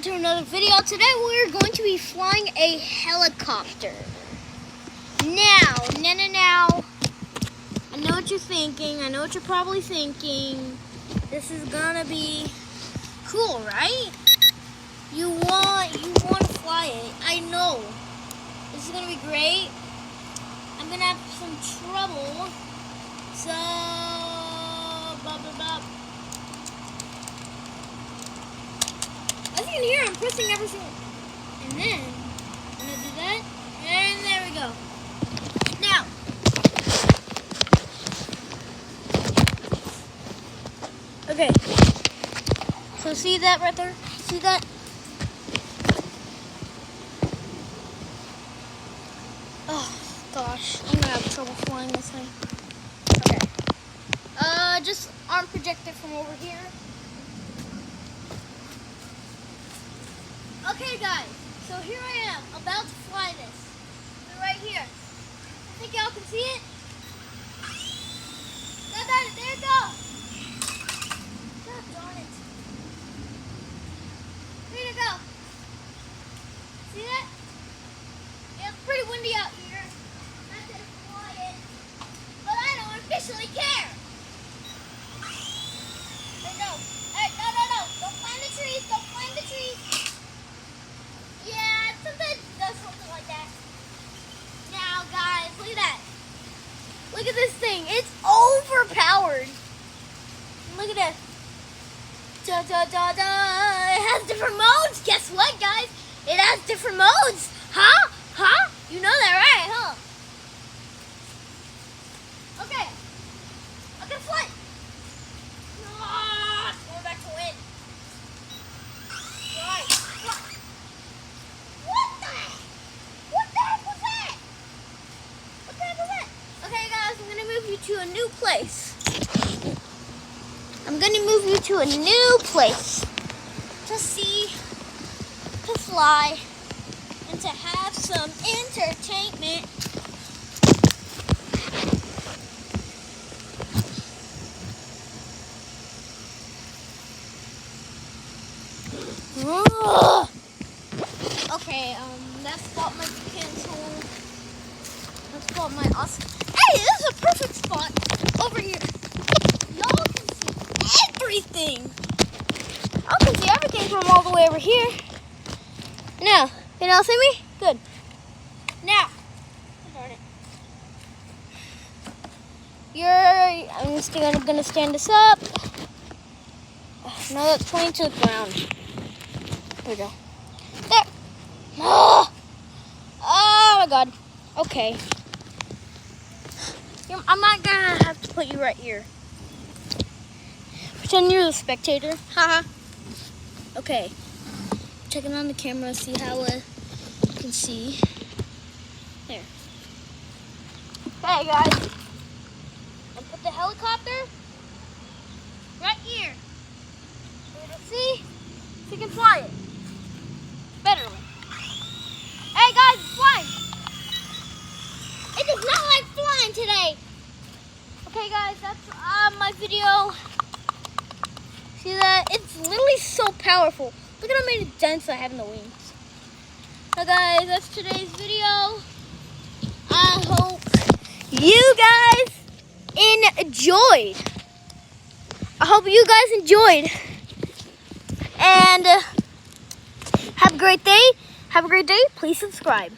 welcome to another video. Today we're going to be flying a helicopter. Now, I know what you're thinking. I know what you're probably thinking. This is gonna be cool, right? You want to fly it. I know. This is gonna be great. I'm gonna have some trouble. So, blah blah blah. As you can hear, I'm pressing every single, and then I'm gonna do that, and there we go. Now, okay. So see that right there? See that? Oh gosh, I'm gonna have trouble flying this thing. Okay. Just arm projector from over here. Okay guys, so here I am, about to fly this. We're right here. I think y'all can see it. There it goes. God darn it. There you go. See that? Yeah, it's pretty windy out here. I'm gonna fly it, but I don't officially care. There you go. Hey, no. Don't climb the trees. Don't climb the trees. Yeah, sometimes it does something like that. Now, guys, look at that. Look at this thing. It's overpowered. Look at this. Da da da da. It has different modes. Guess what, guys? It has different modes. Huh? You know that, right? Huh? Okay. I'm gonna fly. Going back to wind. Right. What the heck was that? Okay, guys, I'm gonna move you to a new place. To see, to fly, and to have some entertainment. Okay, that spot might be canceled. That spot might also. Hey, this is a perfect spot over here. Y'all can see everything. Y'all can see everything from all the way over here. Now, can y'all see me? Good. Now, darn it. I'm just gonna stand this up. No, that's pointing to the ground. There we go. There. Oh my God. Okay. I'm not gonna have to put you right here. Pretend you're the spectator. Haha. Okay. Checking on the camera, see how you can see. There. Hey guys. I'll put the helicopter right here. See? So you can fly it. Better. Hey guys, it's flying. It does not like flying today. Okay guys, that's my video. See that? It's literally so powerful. Look at how many dents I have in the wings. So guys, that's today's video. I hope you guys enjoyed. And have a great day. Please subscribe.